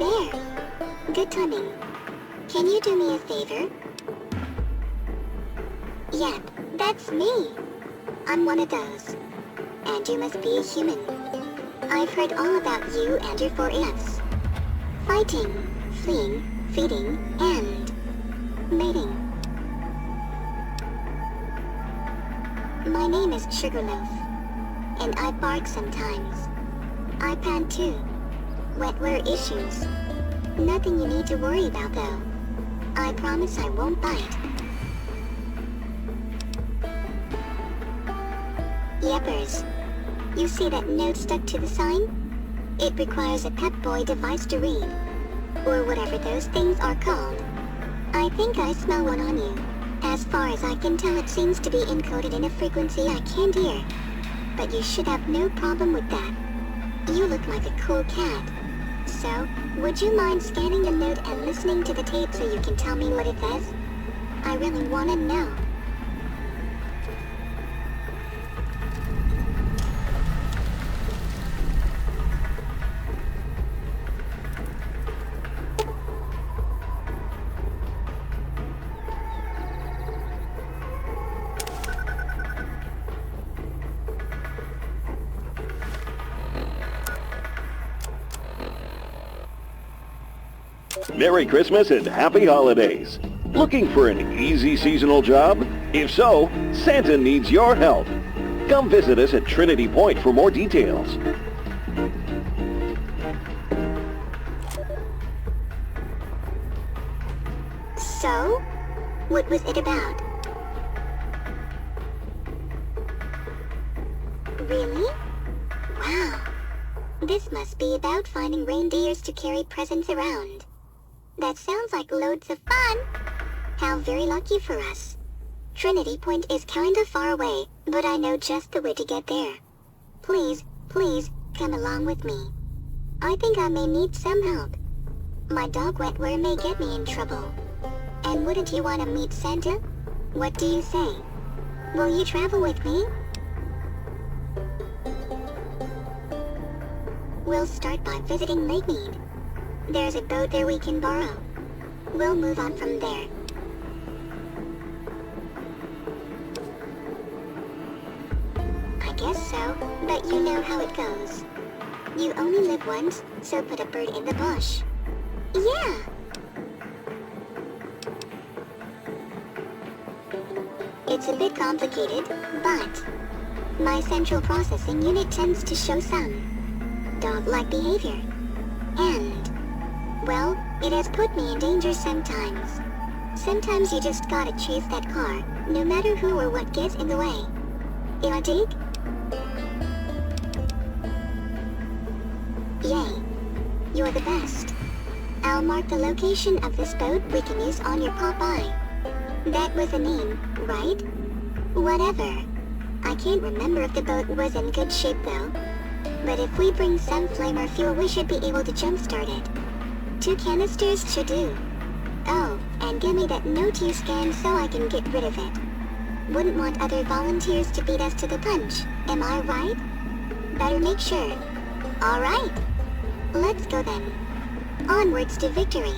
there. Good timing. Can you do me a favor? Yep, that's me. I'm one of those. And you must be a human. I've heard all about you and your 4Fs. Fighting, fleeing, feeding, and mating. My name is Sugarloaf, and I bark sometimes. I pant too. Wetware issues. Nothing you need to worry about though. I promise I won't bite. Yeppers. You see that note stuck to the sign? It requires a Pep Boy device to read. Or whatever those things are called. I think I smell one on you. As far as I can tell, it seems to be encoded in a frequency I can't hear. But you should have no problem with that. You look like a cool cat. So, would you mind scanning the note and listening to the tape so you can tell me what it says? I really want to know. Merry Christmas and Happy Holidays. Looking for an easy seasonal job? If so, Santa needs your help. Come visit us at Trinity Point for more details. So? What was it about? Really? Wow. This must be about finding reindeers to carry presents around. That sounds like loads of fun. How very lucky for us. Trinity Point is kinda far away, but I know just the way to get there. Please, please, come along with me. I think I may need some help. My dog Wetware may get me in trouble. And wouldn't you want to meet Santa? What do you say? Will you travel with me? We'll start by visiting Lake Mead. There's a boat there we can borrow. We'll move on from there. I guess so, but you know how it goes. You only live once, so put a bird in the bush. Yeah! It's a bit complicated, but my central processing unit tends to show some dog-like behavior. And well, it has put me in danger sometimes. Sometimes you just gotta chase that car, no matter who or what gets in the way. You dig? Yay. You're the best. I'll mark the location of this boat we can use on your Popeye. That was a name, right? Whatever. I can't remember if the boat was in good shape though. But if we bring some flame or fuel, we should be able to jumpstart it. 2 canisters should do. Oh, and give me that note you scanned so I can get rid of it. Wouldn't want other volunteers to beat us to the punch, am I right? Better make sure. Alright. Let's go then. Onwards to victory.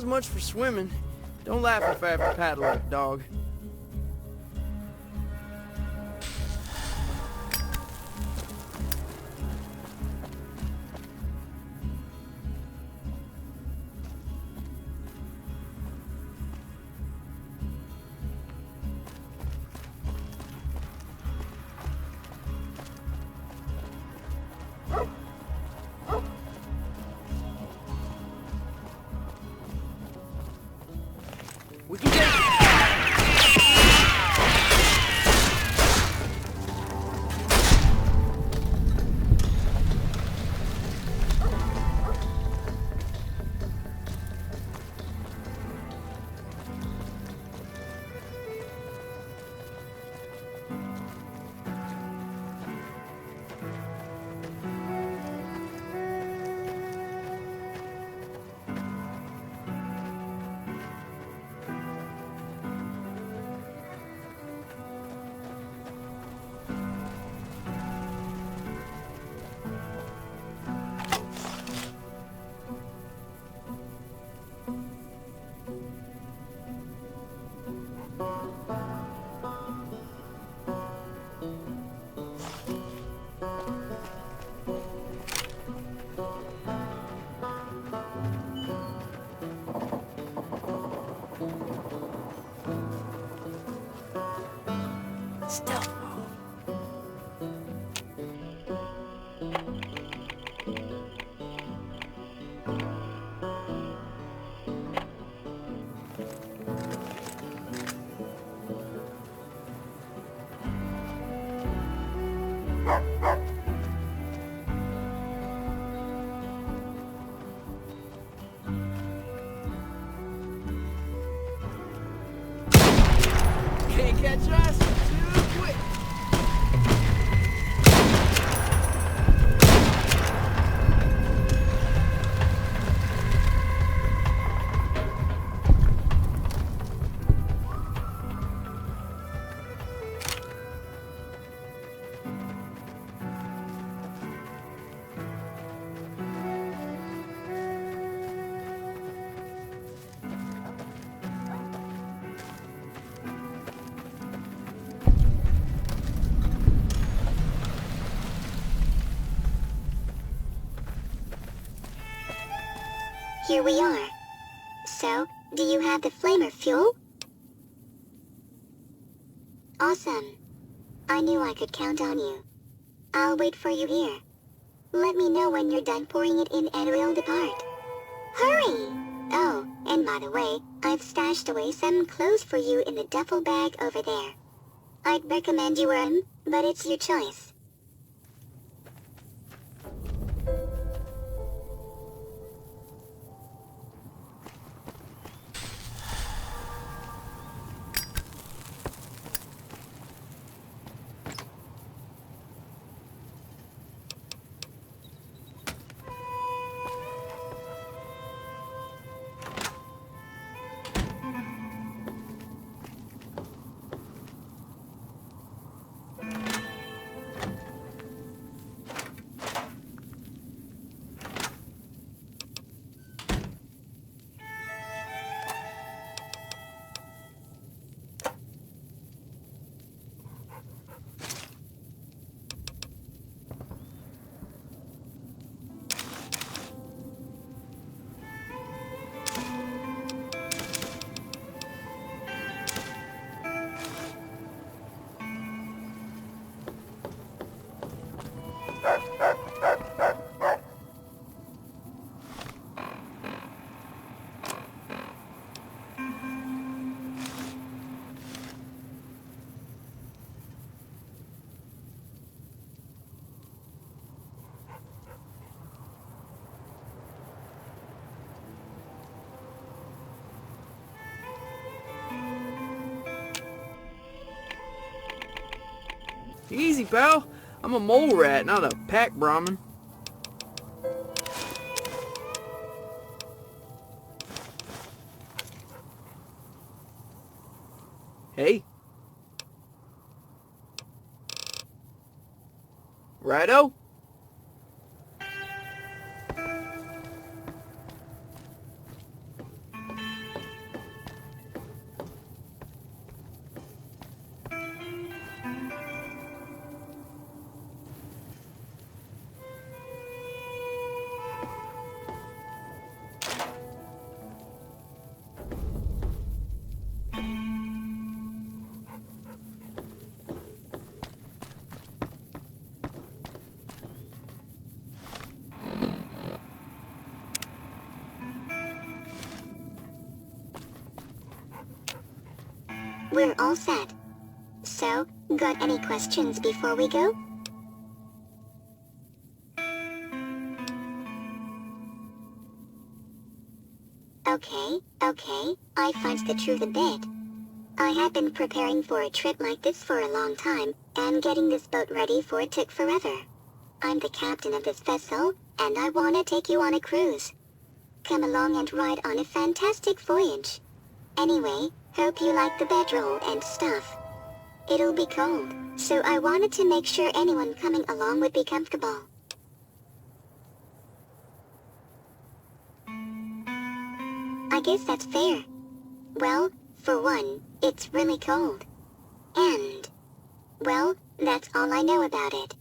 so much for swimming. Don't laugh if I have to paddle like a dog. We can get... Stealth mode. Can't catch us too quick. Here we are. So, do you have the flamer fuel? Awesome. I knew I could count on you. I'll wait for you here. Let me know when you're done pouring it in and we'll depart. Hurry! Oh, and by the way, I've stashed away some clothes for you in the duffel bag over there. I'd recommend you wear 'em, but it's your choice. Easy, pal. I'm a mole rat, not a pack Brahmin. Hey. Righto. we're all set. So, got any questions before we go? Okay, I find the truth a bit. I had been preparing for a trip like this for a long time, and getting this boat ready for it took forever. I'm the captain of this vessel, and I wanna take you on a cruise. Come along and ride on a fantastic voyage. Anyway, hope you like the bedroll and stuff. It'll be cold, so I wanted to make sure anyone coming along would be comfortable. I guess that's fair. Well, for one, it's really cold. And, well, that's all I know about it.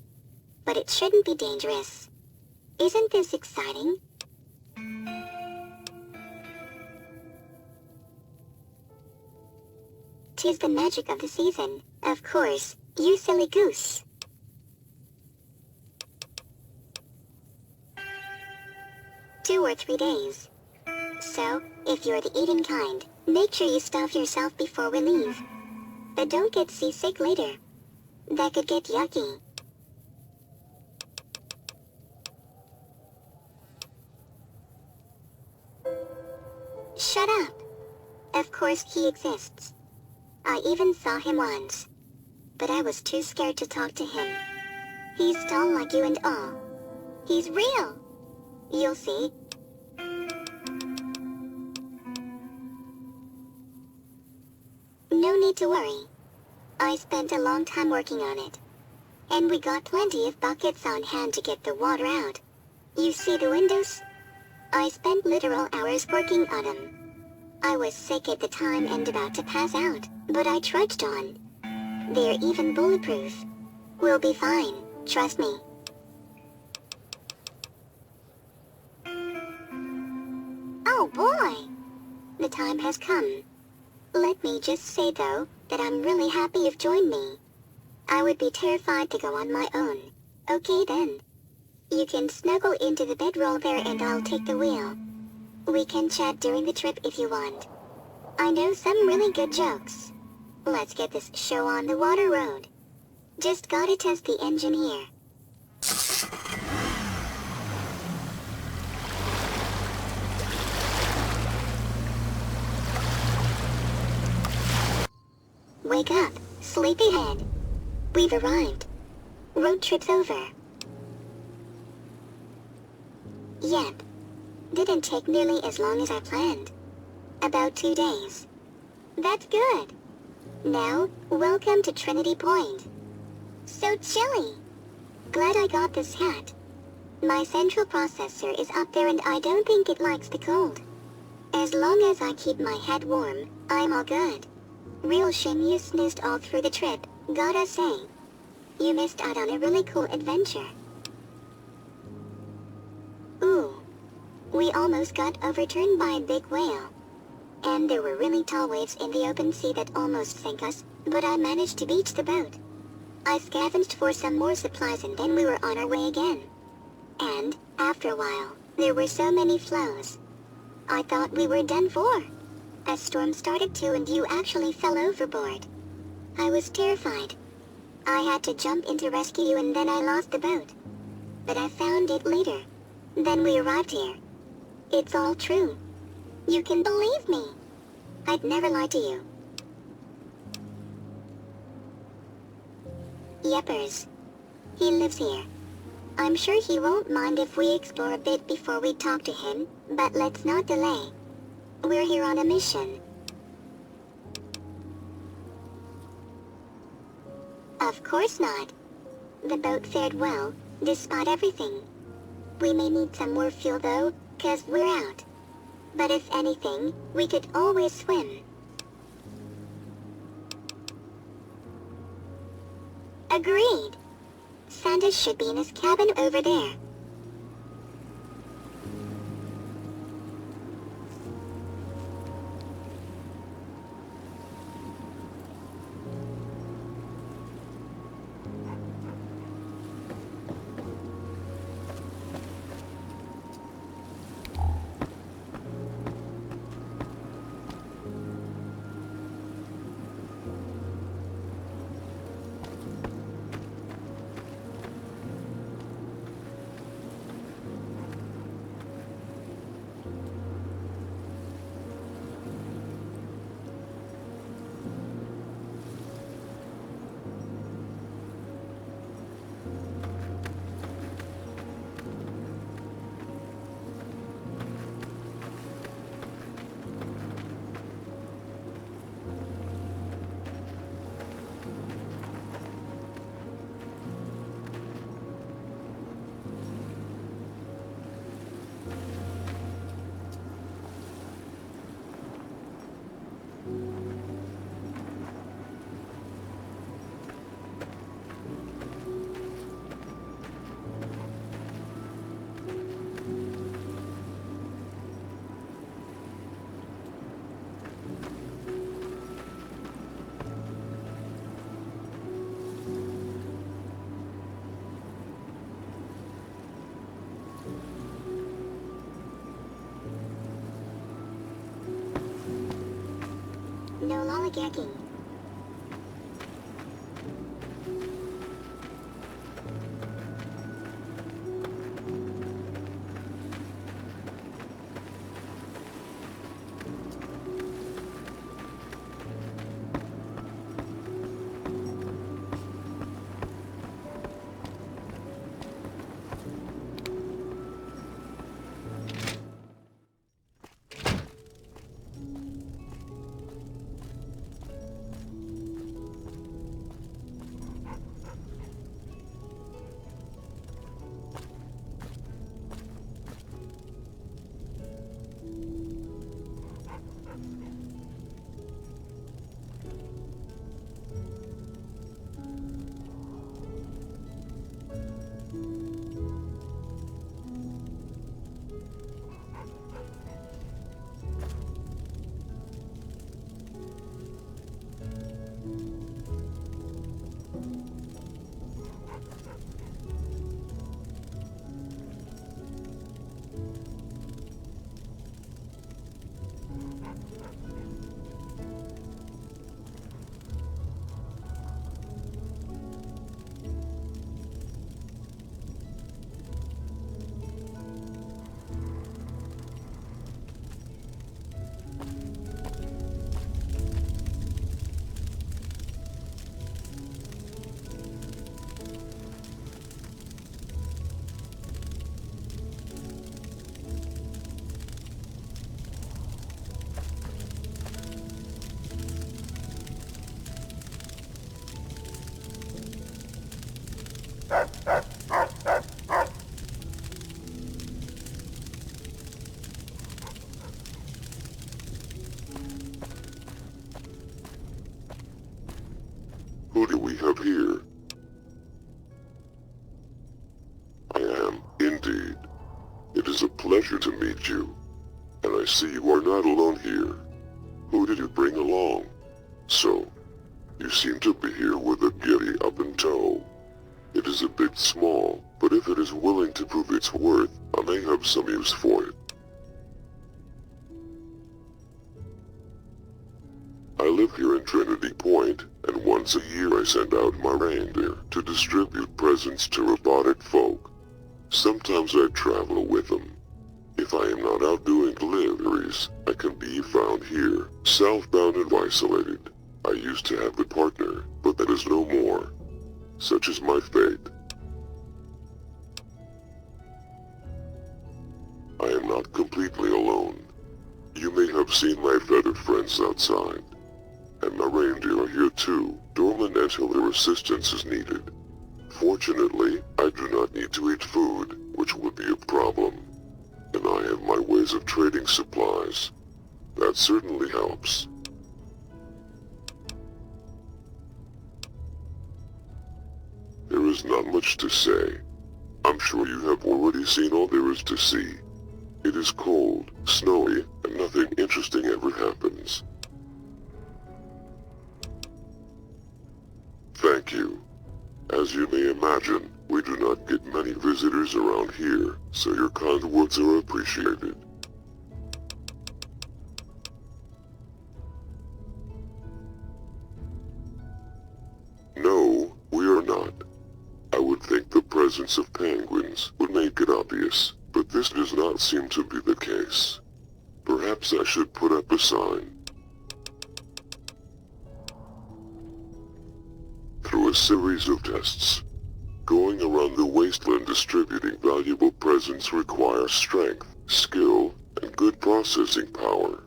But it shouldn't be dangerous. Isn't this exciting? Tis the magic of the season, of course, you silly goose. Two or 3 days. So, if you're the eating kind, make sure you stuff yourself before we leave. But don't get seasick later. That could get yucky. Shut up. Of course he exists. I even saw him once. But I was too scared to talk to him. He's tall like you and all. He's real. You'll see. No need to worry. I spent a long time working on it. And we got plenty of buckets on hand to get the water out. You see the windows? I spent literal hours working on them. I was sick at the time and about to pass out, but I trudged on. They're even bulletproof. We'll be fine, trust me. Oh boy! The time has come. Let me just say though, that I'm really happy you've joined me. I would be terrified to go on my own. Okay then. You can snuggle into the bedroll there and I'll take the wheel. We can chat during the trip if you want. I know some really good jokes. Let's get this show on the water road. Just gotta test the engine here. Wake up, sleepyhead. We've arrived. Road trip's over. Yep. Didn't take nearly as long as I planned. About 2 days. That's good. Now, welcome to Trinity Point. So chilly. Glad I got this hat. My central processor is up there and I don't think it likes the cold. As long as I keep my head warm, I'm all good. Real shame you snoozed all through the trip, gotta say. You missed out on a really cool adventure. Ooh. We almost got overturned by a big whale. And there were really tall waves in the open sea that almost sank us, but I managed to beach the boat. I scavenged for some more supplies and then we were on our way again. And, after a while, there were so many floes. I thought we were done for. A storm started too and you actually fell overboard. I was terrified. I had to jump in to rescue you and then I lost the boat. But I found it later. Then we arrived here. It's all true. You can believe me. I'd never lie to you. Yeppers. He lives here. I'm sure he won't mind if we explore a bit before we talk to him, but let's not delay. We're here on a mission. Of course not. The boat fared well, despite everything. We may need some more fuel though, 'cause we're out. But if anything, we could always swim. Agreed. Santa should be in his cabin over there. Gacking. Who do we have here? I am, indeed. It is a pleasure to meet you. And I see you are not alone here. Who did you bring along? So, you seem to be here with a Giddyup in tow. It is a bit small, but if it is willing to prove its worth, I may have some use for it. I live here in Trinity Point, and once a year I send out my reindeer to distribute presents to robotic folk. Sometimes I travel with them. If I am not out doing deliveries, I can be found here, southbound and isolated. I used to have a partner, but that is no more. Such is my fate. I am not completely alone. You may have seen my feathered friends outside. And my reindeer are here too, dormant until their assistance is needed. Fortunately, I do not need to eat food, which would be a problem. And I have my ways of trading supplies. That certainly helps. There is not much to say. I'm sure you have already seen all there is to see. It is cold, snowy, and nothing interesting ever happens. Thank you. As you may imagine, we do not get many visitors around here, so your kind words are appreciated. No, we are not. I would think the presence of penguins would make it obvious, but this does not seem to be the case. Perhaps I should put up a sign. Through a series of tests, going around the wasteland distributing valuable presents requires strength, skill, and good processing power.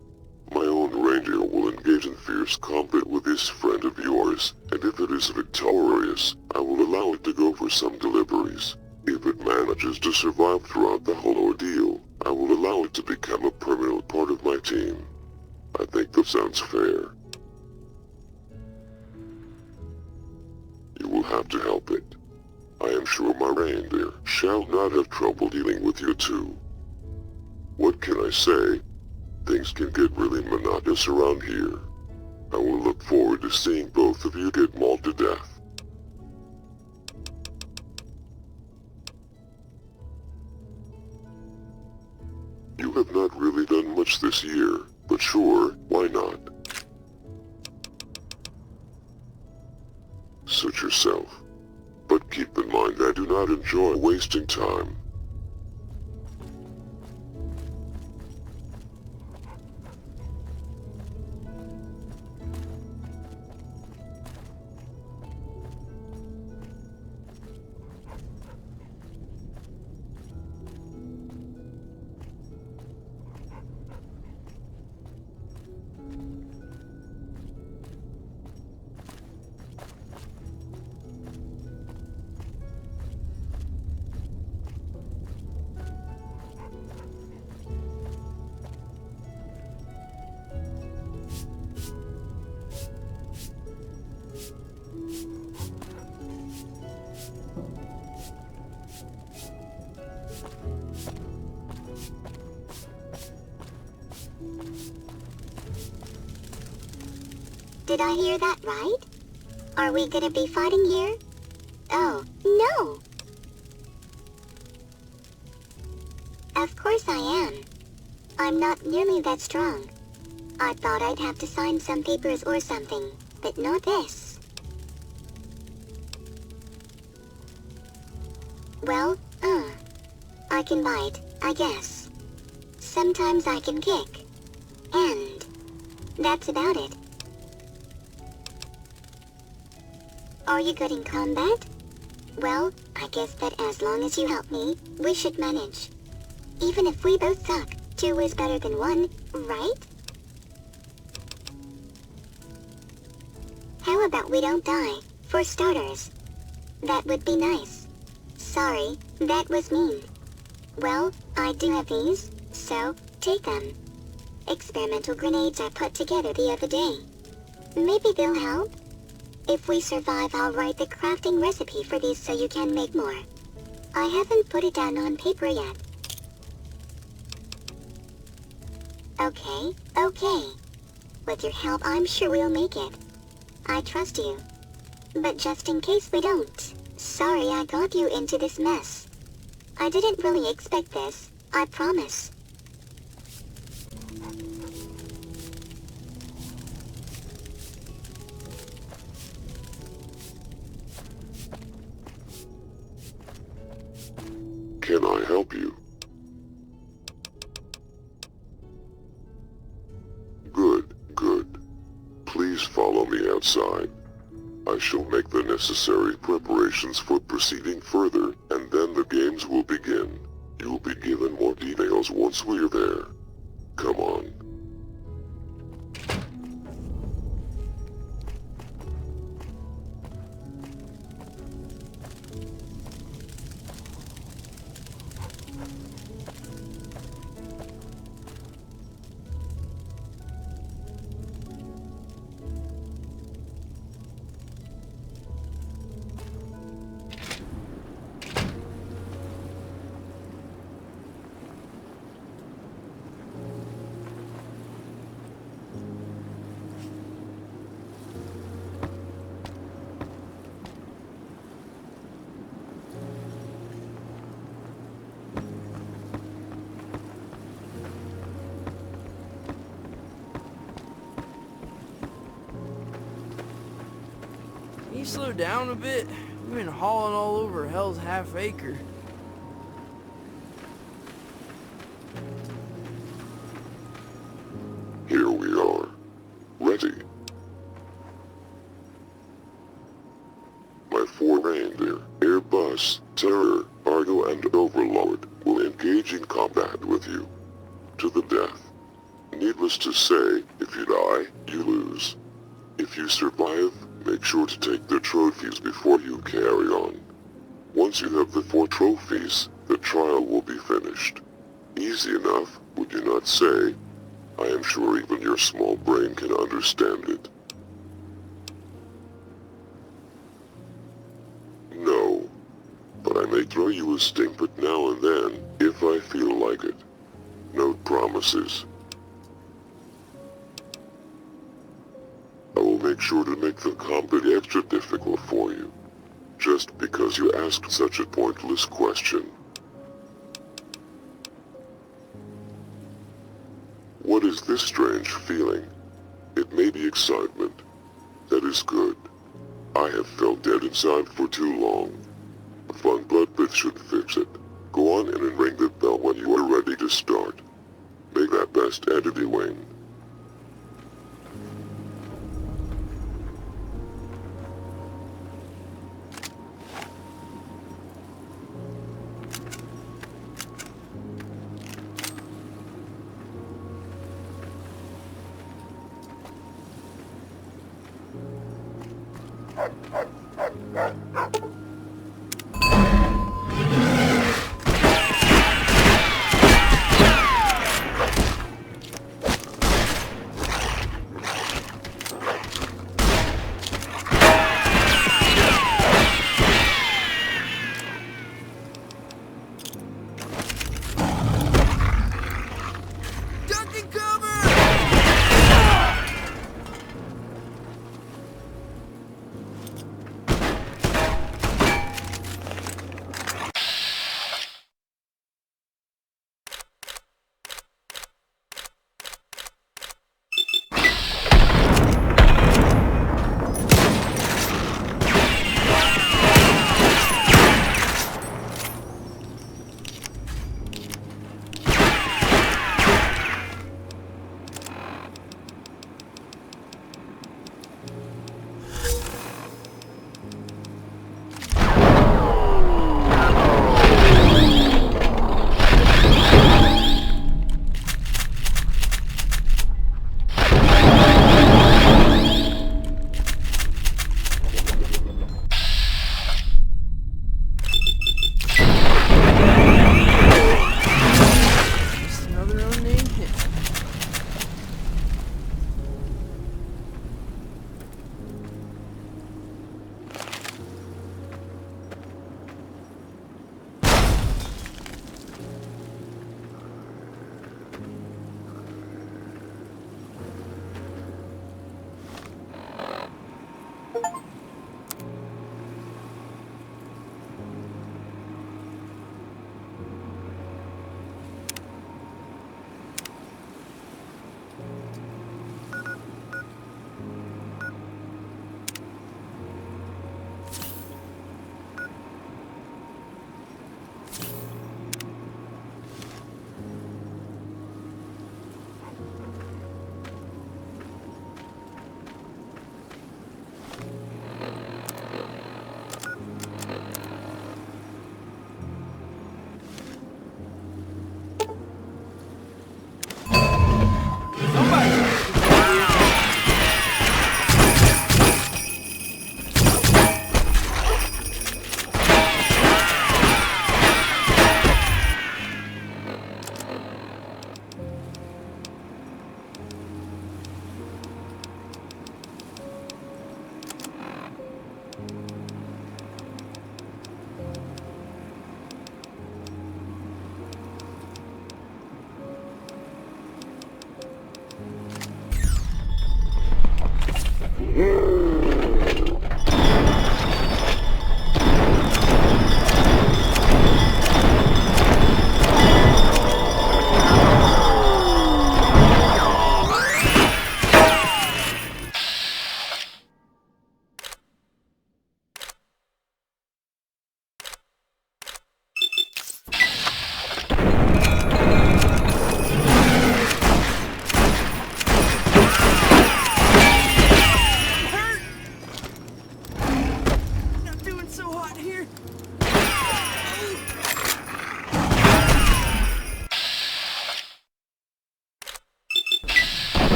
My own reindeer will engage in fierce combat with this friend of yours, and if it is victorious, I will allow it to go for some deliveries. If it manages to survive throughout the whole ordeal, I will allow it to become a permanent part of my team. I think that sounds fair. You will have to help it. I am sure my reindeer shall not have trouble dealing with you two. What can I say? Things can get really monotonous around here. I will look forward to seeing both of you get mauled to death. You have not really done much this year, but sure, why not? suit yourself. But keep in mind I do not enjoy wasting time. Did I hear that right? Are we gonna be fighting here? Oh, no! Of course I am. I'm not nearly that strong. I thought I'd have to sign some papers or something, but not this. Well, I can bite, I guess. Sometimes I can kick. And that's about it. Are you good in combat? Well, I guess that as long as you help me, we should manage. Even if we both suck, 2 is better than 1, right? How about we don't die, for starters? That would be nice. Sorry, that was mean. Well, I do have these, so take them. Experimental grenades I put together the other day. Maybe they'll help? If we survive, I'll write the crafting recipe for these so you can make more. I haven't put it down on paper yet. Okay. With your help, I'm sure we'll make it. I trust you. But just in case we don't, sorry I got you into this mess. I didn't really expect this, I promise. Can I help you? Good. Please follow me outside. I shall make the necessary preparations for proceeding further, and then the games will begin. You will be given more details once we are there. Come on. Can you slow down a bit? We've been hauling all over hell's half acre. Here we are. Ready. My 4 reindeer, Airbus, Terror, Argo, and Overlord, will engage in combat with you. To the death. Needless to say, if you die, you lose. If you survive, make sure to take the trophies before you carry on. Once you have the 4 trophies, the trial will be finished. Easy enough, would you not say? I am sure even your small brain can understand it. No, but I may throw you a stink now and then, if I feel like it. No promises. I will make sure to make the combat extra difficult for you, just because you asked such a pointless question. What is this strange feeling? It may be excitement. That is good. I have felt dead inside for too long. A fun blood bath should fix it. Go on in and ring the bell when you are ready to start. Make that best Adelie win.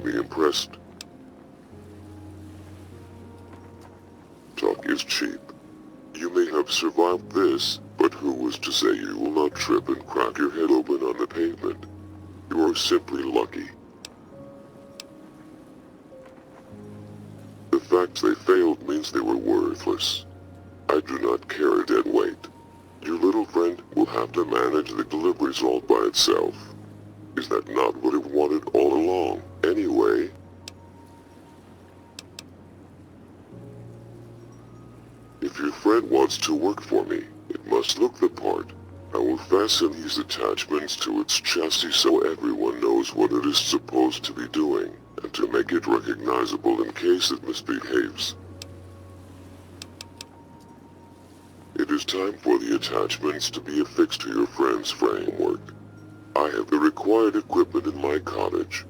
me impressed. Talk is cheap. You may have survived this, but who was to say you will not trip and crack your head open on the pavement? You are simply lucky. The fact they failed means they were worthless. I do not care a dead weight. Your little friend will have to manage the deliveries all by itself. Is that not what it wanted all along, anyway? If your friend wants to work for me, it must look the part. I will fasten these attachments to its chassis so everyone knows what it is supposed to be doing, and to make it recognizable in case it misbehaves. It is time for the attachments to be affixed to your friend's framework. I have the required equipment in my cottage.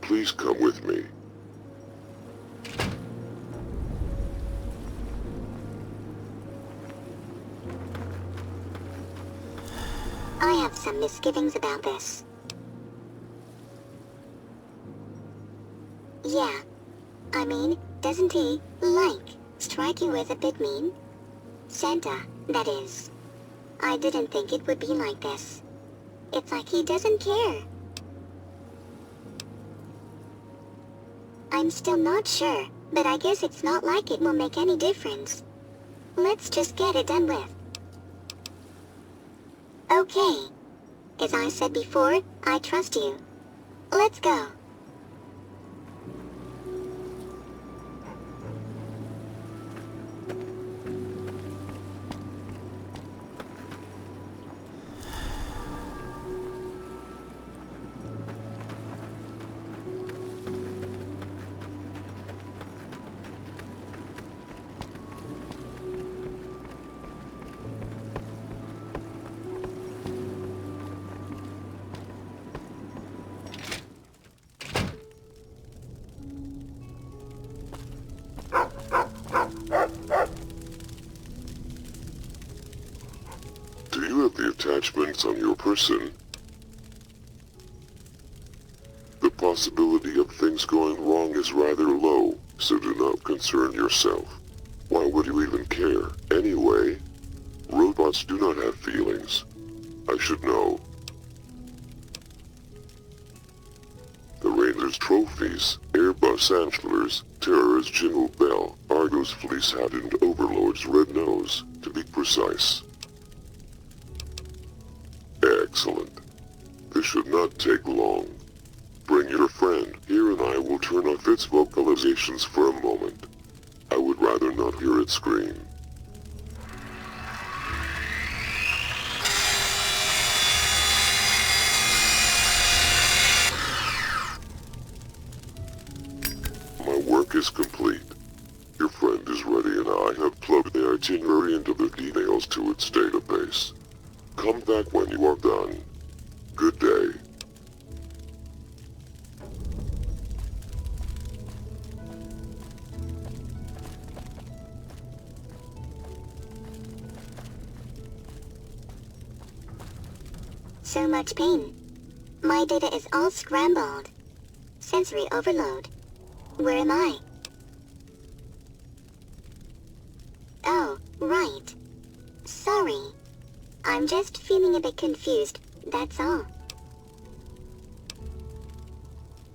Please come with me. I have some misgivings about this. Yeah. I mean, doesn't he, strike you as a bit mean? Santa, that is. I didn't think it would be like this. It's like he doesn't care. I'm still not sure, but I guess it's not like it will make any difference. Let's just get it done with. Okay. As I said before, I trust you. Let's go. Do you have the attachments on your person? The possibility of things going wrong is rather low, so do not concern yourself. Why would you even care, anyway? Robots do not have feelings. I should know. The Rangers' trophies, Airbus Antlers, Terror's Jingle Bell, Argo's Fleece Hat and Overlord's Red Nose, to be precise. Excellent. This should not take long. Bring your friend here and I will turn off its vocalizations for a moment. I would rather not hear it scream. My work is complete. Your friend is ready and I have plugged the itinerary into the details to its database. Come back when you are done. Good day. So much pain. My data is all scrambled. Sensory overload. Where am I? Oh, right. Sorry. I'm just feeling a bit confused, that's all.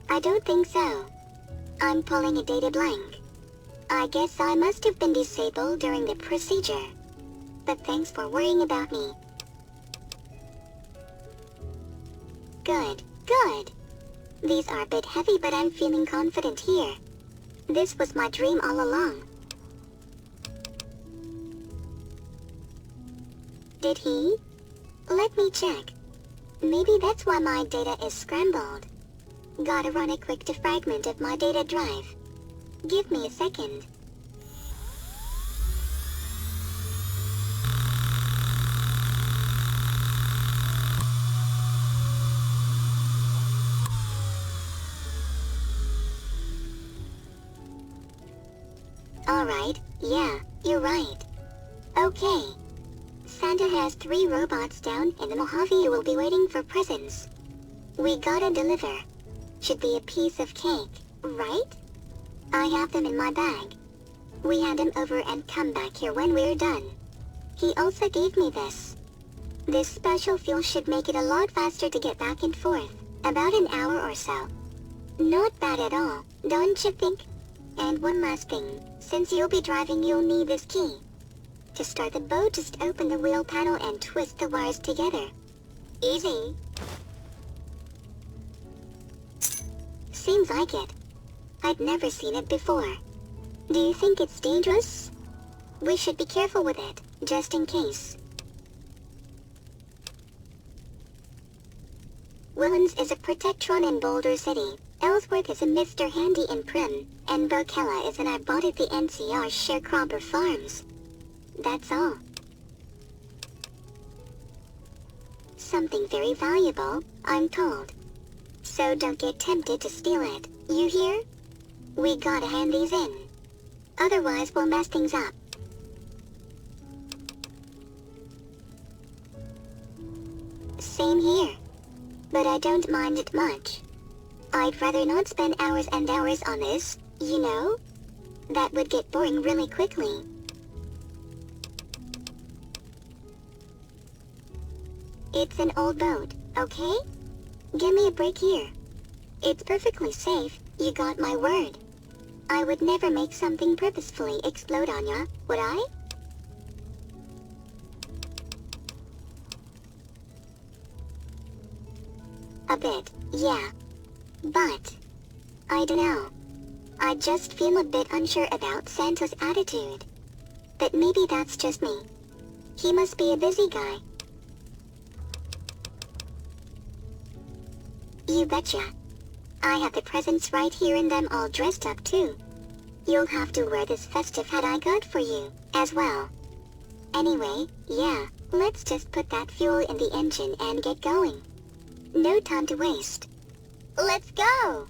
I don't think so. I'm pulling a data blank. I guess I must have been disabled during the procedure. But thanks for worrying about me. Good, good. These are a bit heavy, but I'm feeling confident here. This was my dream all along. Did he? Let me check. Maybe that's why my data is scrambled. Gotta run a quick defragment of my data drive. Give me a second. Alright, yeah, you're right. Okay. Santa has 3 robots down in the Mojave who will be waiting for presents. We gotta deliver. should be a piece of cake, right? I have them in my bag. We hand him over and come back here when we're done. He also gave me this. This special fuel should make it a lot faster to get back and forth, about an hour or so. Not bad at all, don't you think? And one last thing, since you'll be driving you'll need this key. To start the boat, just open the wheel panel and twist the wires together. Easy. Seems like it. I'd never seen it before. Do you think it's dangerous? We should be careful with it, just in case. Whillans is a protectron in Boulder City. Ellsworth is a Mr. Handy in Prim, and Boeckella is an I bought at the NCR Sharecropper Farms. That's all. Something very valuable, I'm told. So don't get tempted to steal it, you hear? We gotta hand these in. Otherwise we'll mess things up. Same here. But I don't mind it much. I'd rather not spend hours and hours on this, you know? That would get boring really quickly. It's an old boat, okay? Give me a break here. It's perfectly safe, you got my word. I would never make something purposefully explode on ya, would I? A bit, yeah. But I dunno. I just feel a bit unsure about Santa's attitude. But maybe that's just me. He must be a busy guy. You betcha. I have the presents right here and them all dressed up too. You'll have to wear this festive hat I got for you, as well. Anyway, yeah, let's just put that fuel in the engine and get going. No time to waste. Let's go!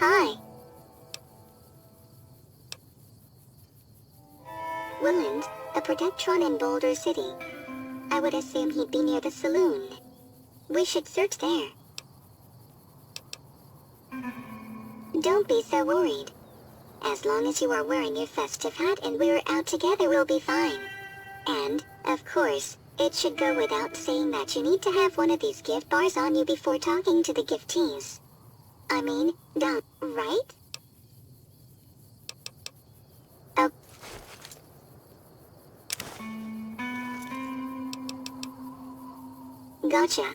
Hi. Whillans, a protectron in Boulder City. I would assume he'd be near the saloon. We should search there. Don't be so worried. As long as you are wearing your festive hat and we're out together, we'll be fine. And, of course, it should go without saying that you need to have one of these gift bars on you before talking to the giftees. I mean, don't, right? Oh. Gotcha.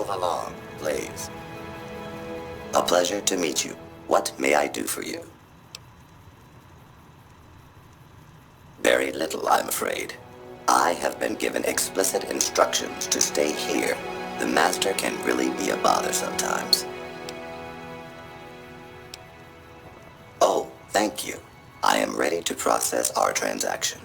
Move along, please. A pleasure to meet you. What may I do for you? Very little, I'm afraid. I have been given explicit instructions to stay here. The master can really be a bother sometimes. Oh, thank you. I am ready to process our transaction.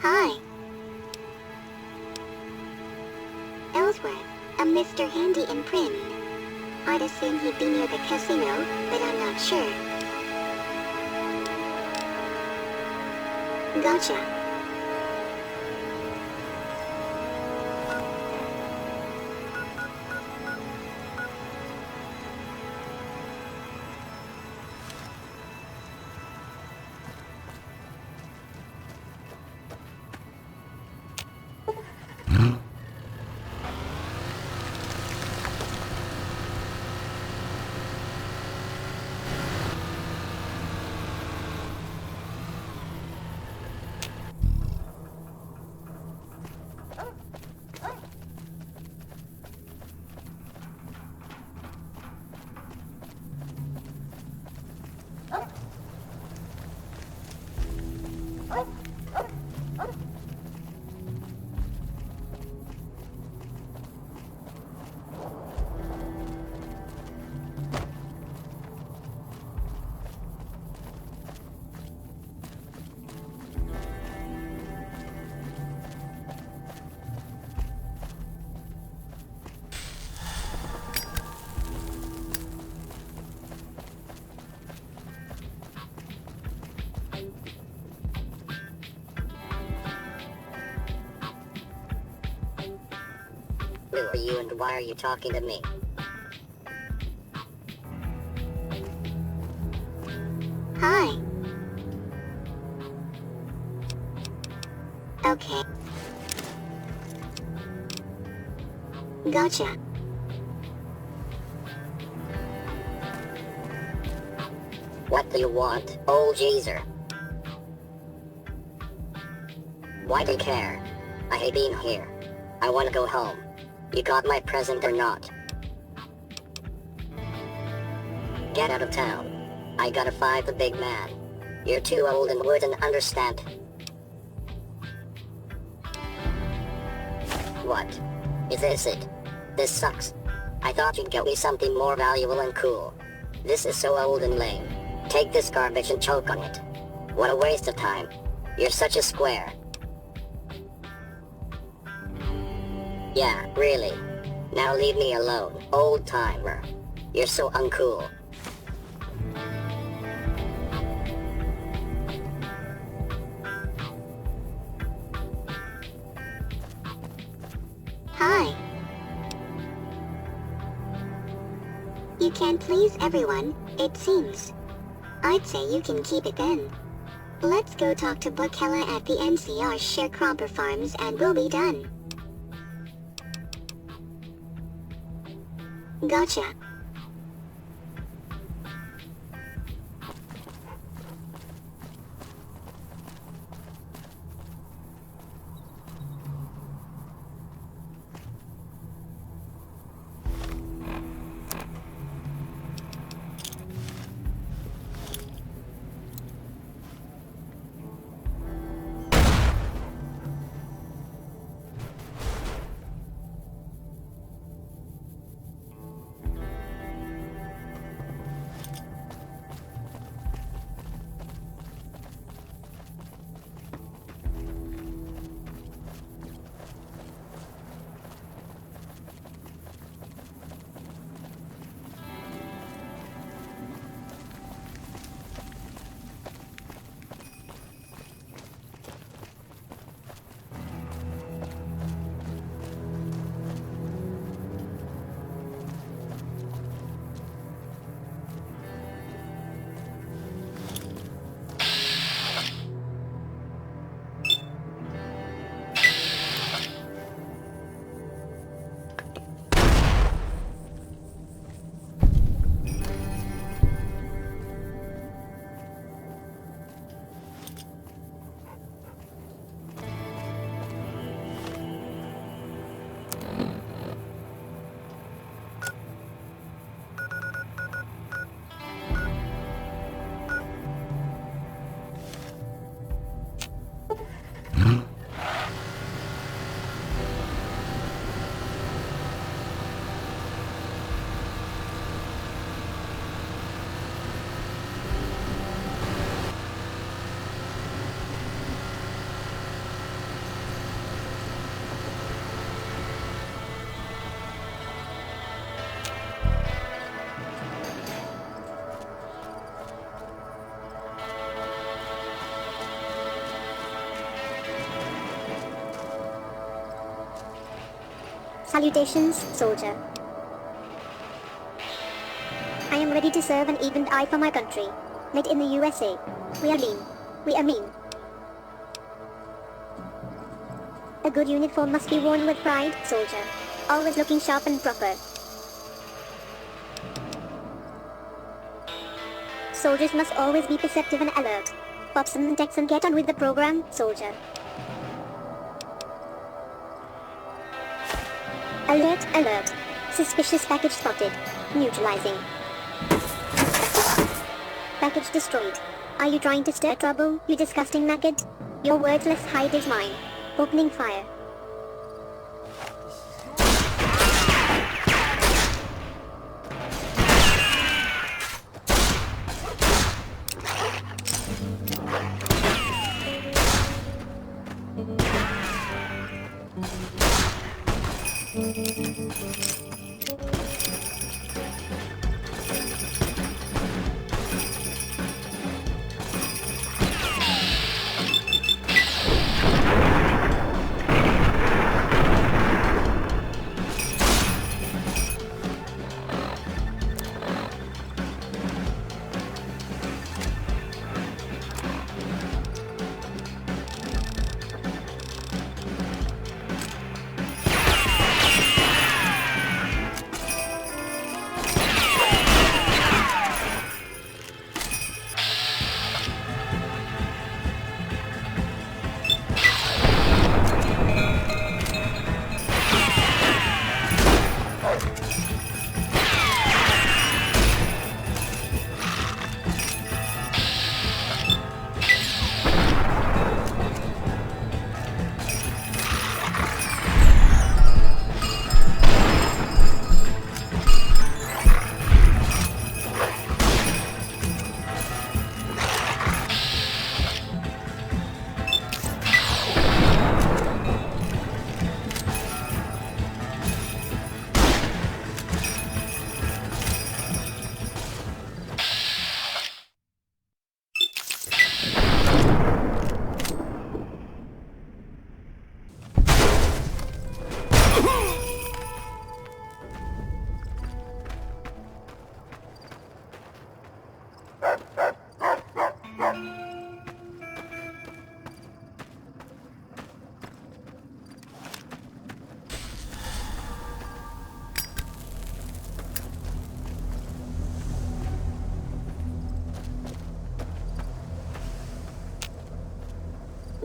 Hi. Ellsworth, a Mr. Handy and Prim. I'd assume he'd be near the casino, but I'm not sure. Gotcha. Who are you and why are you talking to me? Hi. Okay. Gotcha. What do you want, old geezer? Why do you care? I hate being here. I want to go home. You got my present or not? Get out of town. I gotta fight the big man. You're too old and wouldn't understand. What? Is this it? This sucks. I thought you'd get me something more valuable and cool. This is so old and lame. Take this garbage and choke on it. What a waste of time. You're such a square. Yeah, really. Now leave me alone, old timer. You're so uncool. Hi. You can't please everyone, it seems. I'd say you can keep it then. Let's go talk to Boeckella at the NCR Sharecropper Farms and we'll be done. Gotcha. Salutations, soldier. I am ready to serve and even die for my country. Made in the USA. We are lean. We are mean. A good uniform must be worn with pride, soldier. Always looking sharp and proper. Soldiers must always be perceptive and alert. Pop some text and get on with the program, soldier. Alert, alert. Suspicious package spotted. Neutralizing. Package destroyed. Are you trying to stir trouble, you disgusting maggot? Your worthless hide is mine. Opening fire.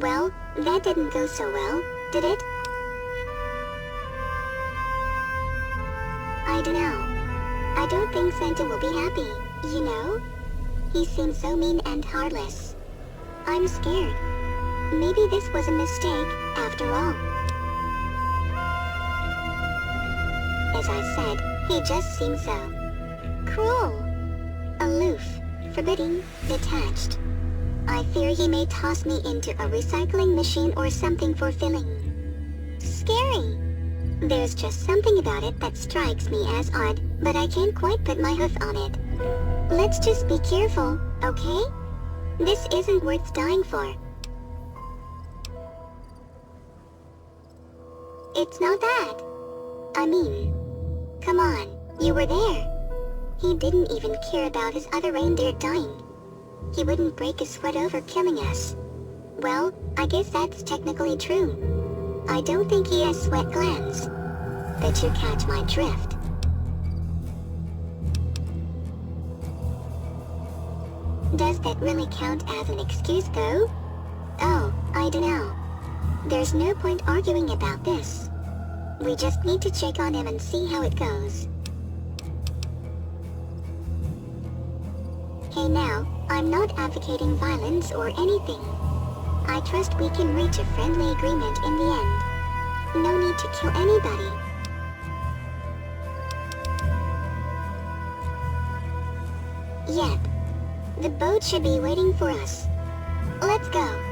Well, that didn't go so well, did it? I don't know. I don't think Santa will be happy, you know? He seems so mean and heartless. I'm scared. Maybe this was a mistake, after all. As I said, he just seems so cruel, aloof, forbidding, detached. I fear he may toss me into a recycling machine or something for filling. Scary. There's just something about it that strikes me as odd, but I can't quite put my hoof on it. Let's just be careful, okay? This isn't worth dying for. It's not that. I mean, come on, you were there. He didn't even care about his other reindeer dying. He wouldn't break a sweat over killing us. Well, I guess that's technically true. I don't think he has sweat glands. Bet you catch my drift. Does that really count as an excuse, though? Oh, I don't know. There's no point arguing about this. We just need to check on him and see how it goes. Hey now, I'm not advocating violence or anything. I trust we can reach a friendly agreement in the end. No need to kill anybody. Yep. The boat should be waiting for us. Let's go.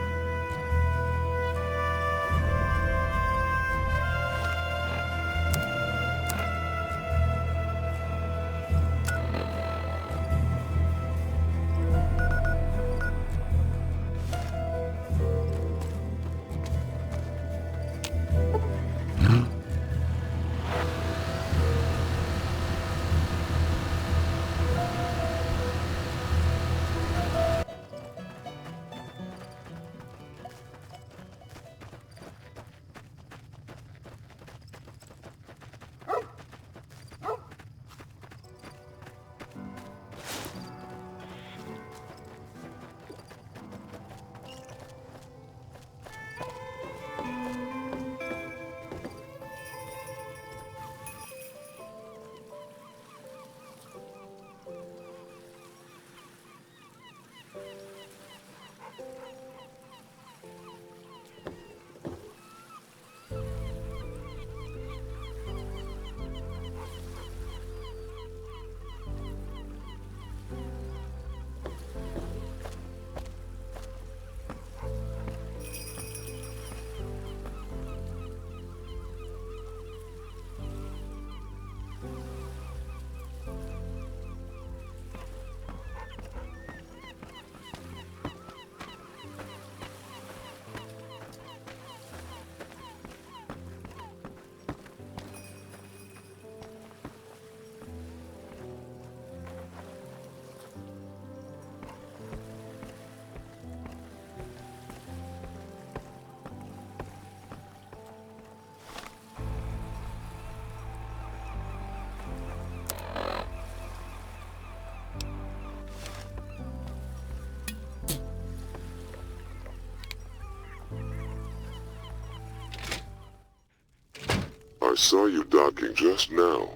saw you docking just now.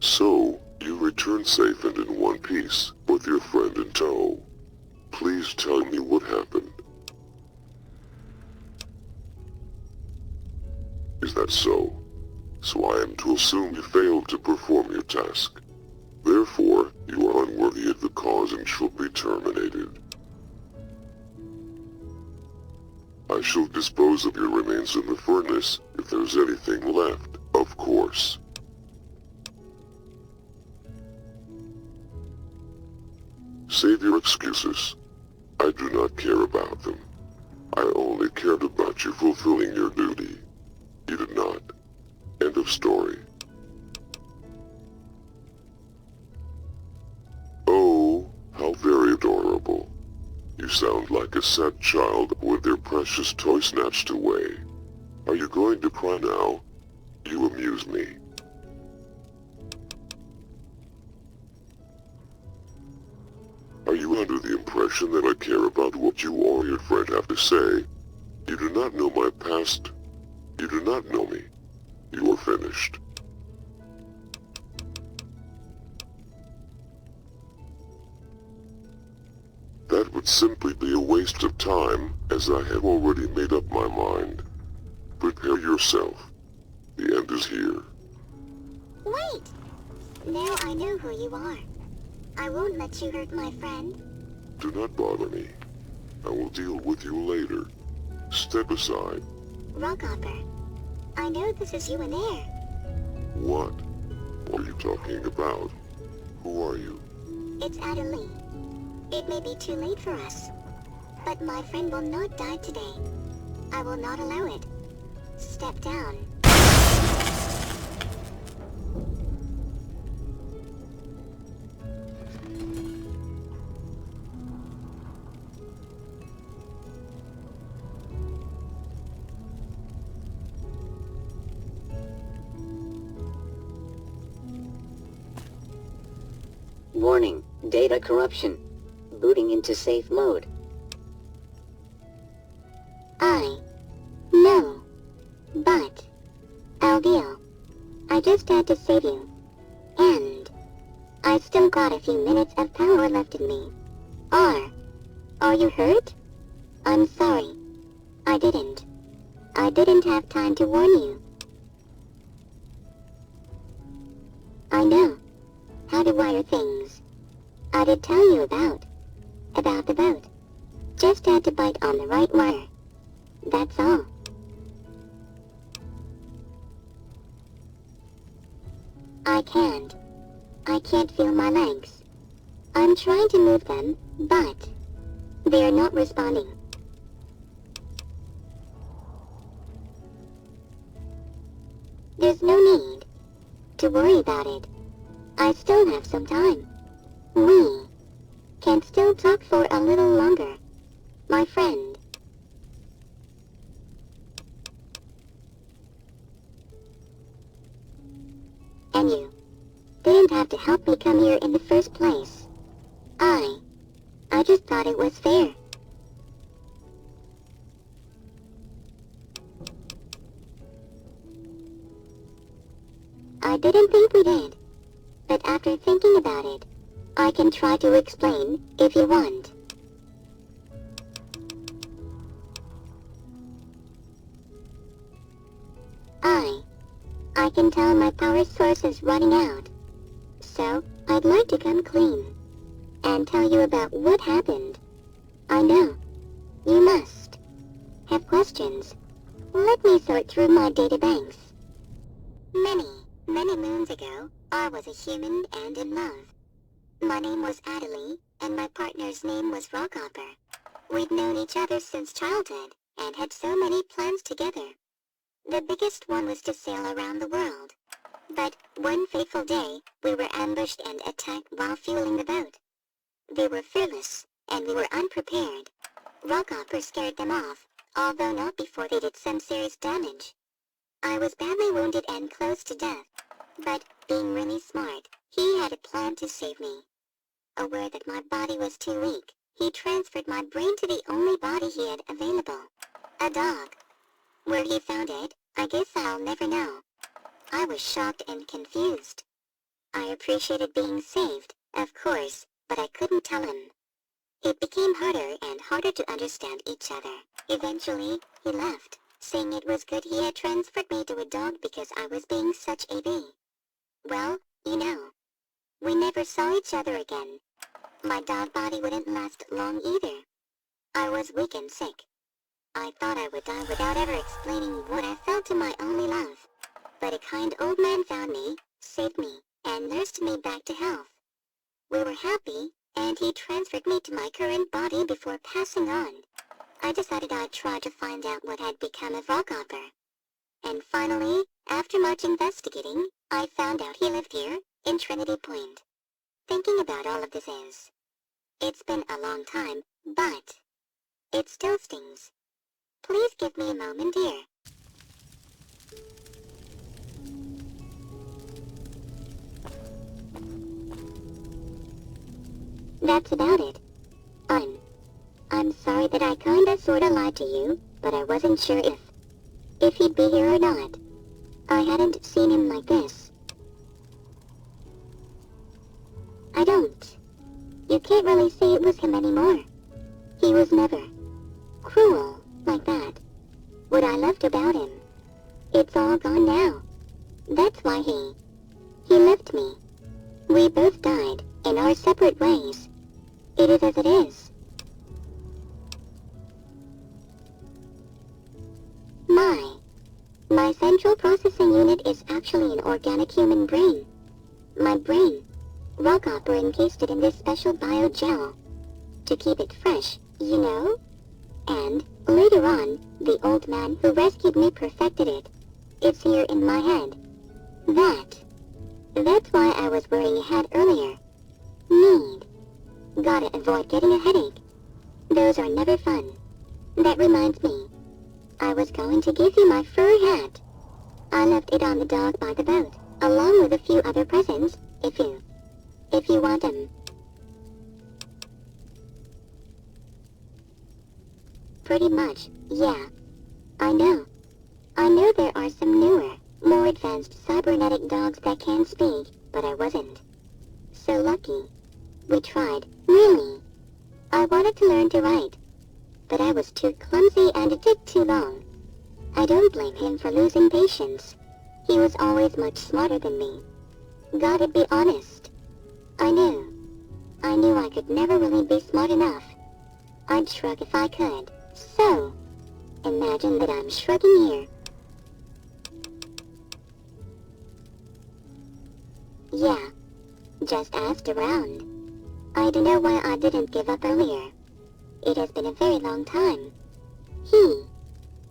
So, you returned safe and in one piece, with your friend in tow. Please tell me what happened. Is that so? So I am to assume you failed to perform your task. Therefore, you are unworthy of the cause and shall be terminated. I shall dispose of your remains in the furnace, if there's anything left, of course. Save your excuses. I do not care about them. I only cared about you fulfilling your duty. You did not. End of story. Oh, how very adorable. You sound like a sad child with their precious toy snatched away. Are you going to cry now? You amuse me. Are you under the impression that I care about what you or your friend have to say? You do not know my past. You do not know me. You are finished. That would simply be a waste of time, as I have already made up my mind. Prepare yourself. The end is here. Wait! Now I know who you are. I won't let you hurt my friend. Do not bother me. I will deal with you later. Step aside. Rockhopper, I know this is you in there. What? What are you talking about? Who are you? It's Adelie. It may be too late for us, but my friend will not die today. I will not allow it. Step down. Warning, data corruption. Booting into safe mode. No. But, I'll deal. I just had to save you. And, I still got a few minutes of power left in me. Are you hurt? I'm sorry. I didn't have time to warn you. I know how to wire things. I did tell you about the boat. Just had to bite on the right wire. That's all. I can't feel my legs. I'm trying to move them, but they're not responding. There's no need to worry about it. I still have some time. We can still talk for a little longer, my friend. And you didn't have to help me come here in the first place. I just thought it was fair. I didn't think we did, but after thinking about it, I can try to explain if you want. I can tell my power source is running out, so I'd like to come clean and tell you about what happened. I know you must have questions. Let me sort through my databanks. Many moons ago, I was a human and in love. My name was Adelie, and my partner's name was Rockhopper. We'd known each other since childhood, and had so many plans together. The biggest one was to sail around the world. But one fateful day, we were ambushed and attacked while fueling the boat. They were fearless, and we were unprepared. Rockhopper scared them off, although not before they did some serious damage. I was badly wounded and close to death, but being really smart, he had a plan to save me. Aware that my body was too weak, he transferred my brain to the only body he had available, a dog. Where he found it, I guess I'll never know. I was shocked and confused. I appreciated being saved, of course, but I couldn't tell him. It became harder and harder to understand each other. Eventually, he left, saying it was good he had transferred me to a dog because I was being such a bee. Well, you know, we never saw each other again. My dog body wouldn't last long either. I was weak and sick. I thought I would die without ever explaining what I felt to my only love. But a kind old man found me, saved me, and nursed me back to health. We were happy, and he transferred me to my current body before passing on. I decided I'd try to find out what had become of Rockhopper. And finally, after much investigating, I found out he lived here, in Trinity Point. Thinking about all of this it's been a long time, but it still stings. Please give me a moment here. That's about it. I'm sorry that I kinda sorta lied to you, but I wasn't sure if he'd be here or not. I hadn't seen him like this. I don't. You can't really say it was him anymore. He was never cruel like that. What I loved about him, it's all gone now. That's why he left me. We both died in our separate ways. It is as it is. My central processing unit is actually an organic human brain. My brain, Rockhopper encased it in this special biogel to keep it fresh, you know? And, later on, the old man who rescued me perfected it. It's here in my head. That's why I was wearing a hat earlier. Gotta avoid getting a headache. Those are never fun. That reminds me. I was going to give you my fur hat. I left it on the dock by the boat, along with a few other presents, if you want them. Pretty much, yeah. I know there are some newer, more advanced cybernetic dogs that can speak, but I wasn't so lucky. We tried, really. I wanted to learn to write, but I was too clumsy and it took too long. I don't blame him for losing patience. He was always much smarter than me. Gotta be honest. I knew I could never really be smart enough. I'd shrug if I could. So, imagine that I'm shrugging here. Yeah, just asked around. I don't know why I didn't give up earlier. It has been a very long time.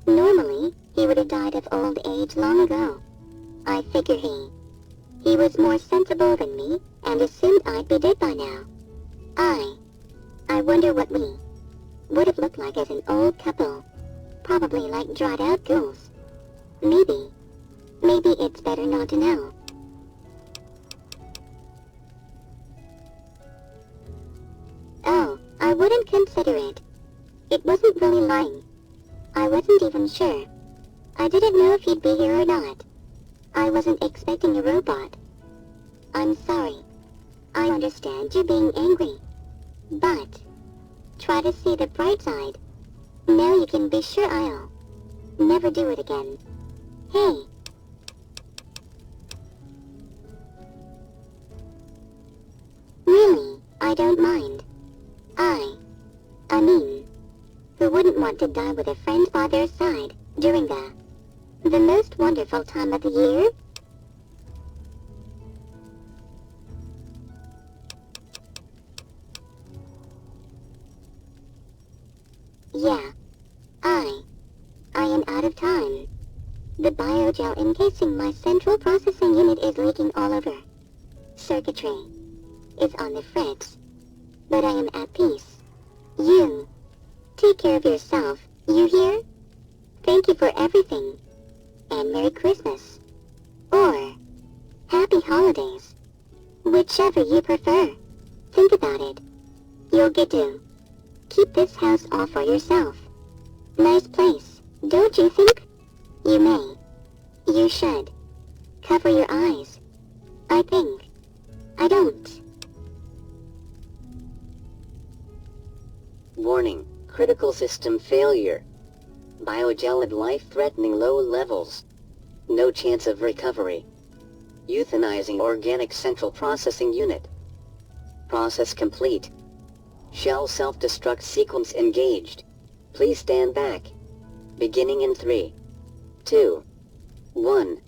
Normally, he would have died of old age long ago. I figure he was more sensible than me, and assumed I'd be dead by now. I wonder what we would have looked like as an old couple. Probably like dried out ghouls. Maybe it's better not to know. Oh, I wouldn't consider it. It wasn't really lying. I wasn't even sure. I didn't know if he'd be here or not. I wasn't expecting a robot. I'm sorry. I understand you being angry. But try to see the bright side. Now you can be sure I'll never do it again. Hey. Really, I don't mind. I mean, who wouldn't want to die with a friend by their side during the most wonderful time of the year? Yeah, I am out of time. The biogel encasing my central processing unit is leaking all over. Circuitry is on the fritz, but I am at peace. You take care of yourself, you hear? Thank you for everything, and Merry Christmas, or Happy Holidays, whichever you prefer. Think about it. You'll get to keep this house all for yourself. Nice place, don't you think? You may. You should. Cover your eyes. I think. I don't. Warning, critical system failure. Biogelid life-threatening low levels. No chance of recovery. Euthanizing organic central processing unit. Process complete. Shell self-destruct sequence engaged. Please stand back. Beginning in 3, 2, 1.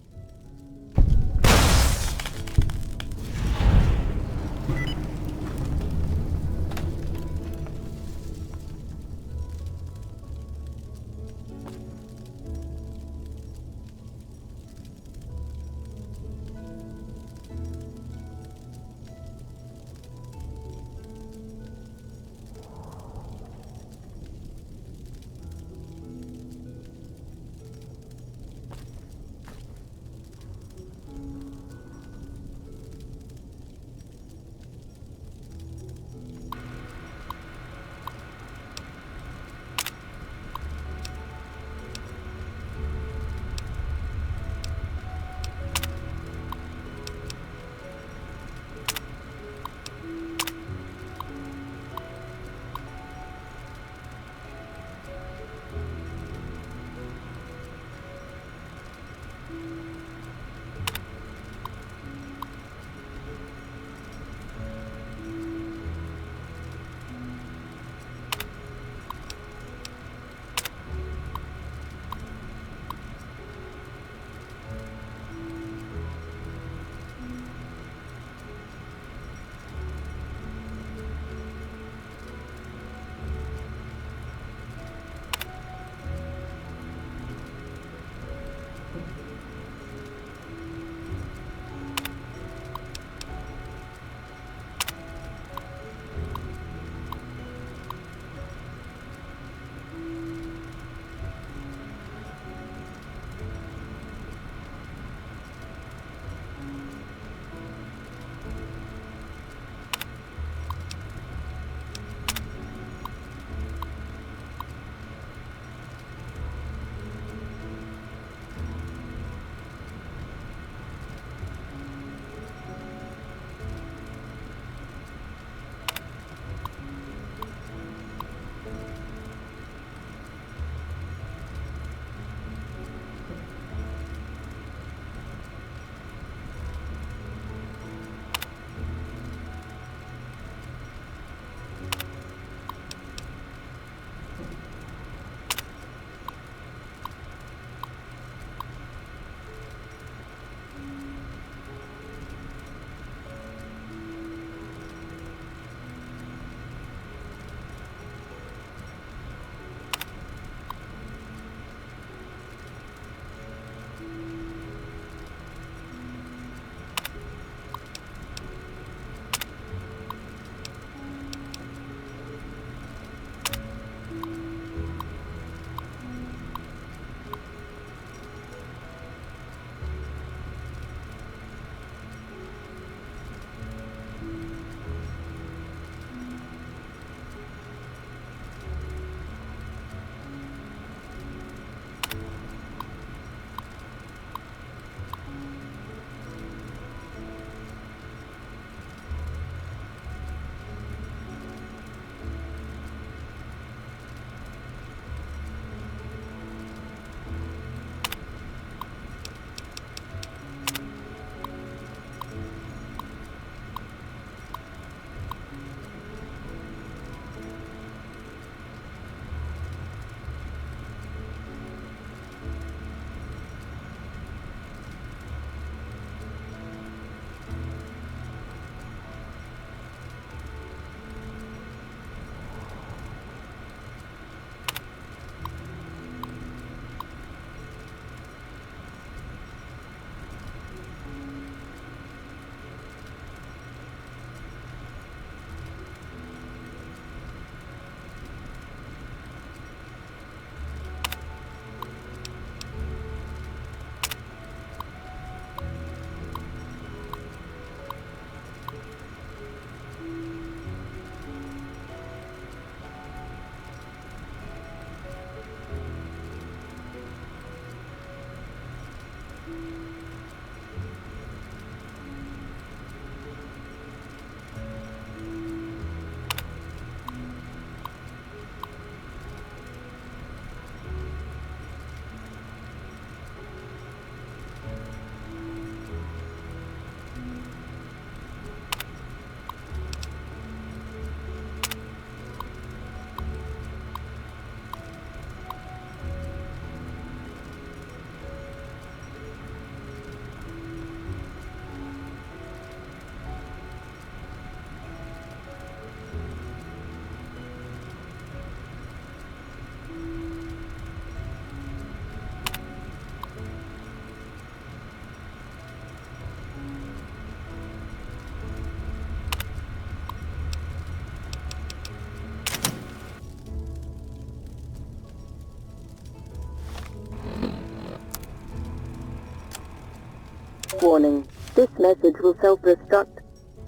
Warning. This message will self-destruct.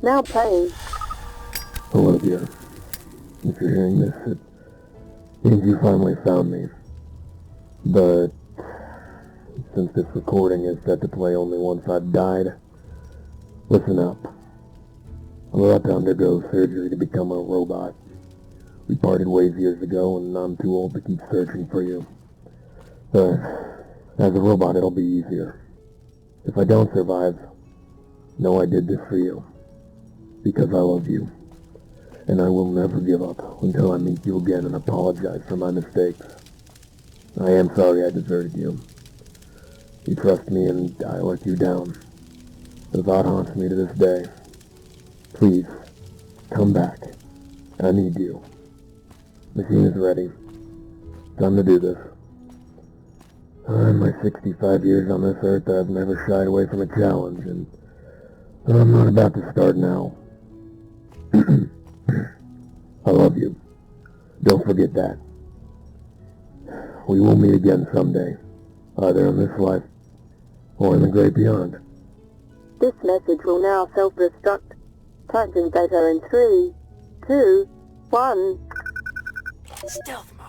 Now playing. Hello, dear. If you're hearing this, it means you finally found me. But since this recording is set to play only once I've died, listen up. I'm about to undergo surgery to become a robot. We parted ways years ago, and I'm too old to keep searching for you. But as a robot, it'll be easier. If I don't survive, know I did this for you. Because I love you. And I will never give up until I meet you again and apologize for my mistakes. I am sorry I deserted you. You trust me and I let you down. The thought haunts me to this day. Please, come back. I need you. Machine is ready. Time to do this. In my 65 years on this earth, I've never shied away from a challenge, and I'm not about to start now. I love you. Don't forget that. We will meet again someday, either in this life or in the great beyond. This message will now self-destruct. Typing data in 3, 2, 1. Stealth mode.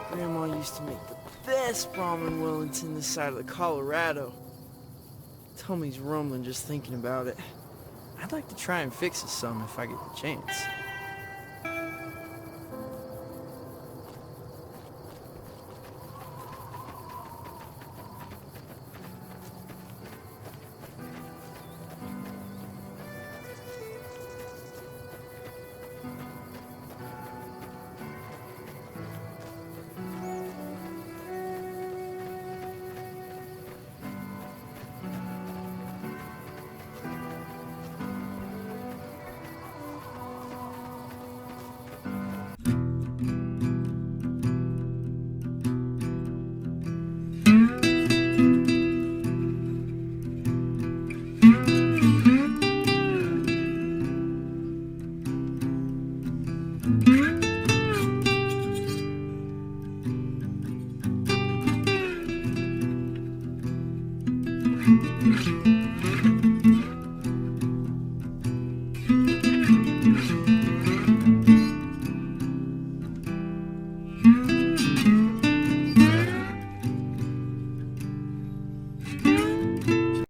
Grandma used to make the best ramen Whillans in this side of the Colorado. Tummy's rumbling just thinking about it. I'd like to try and fix it some if I get the chance.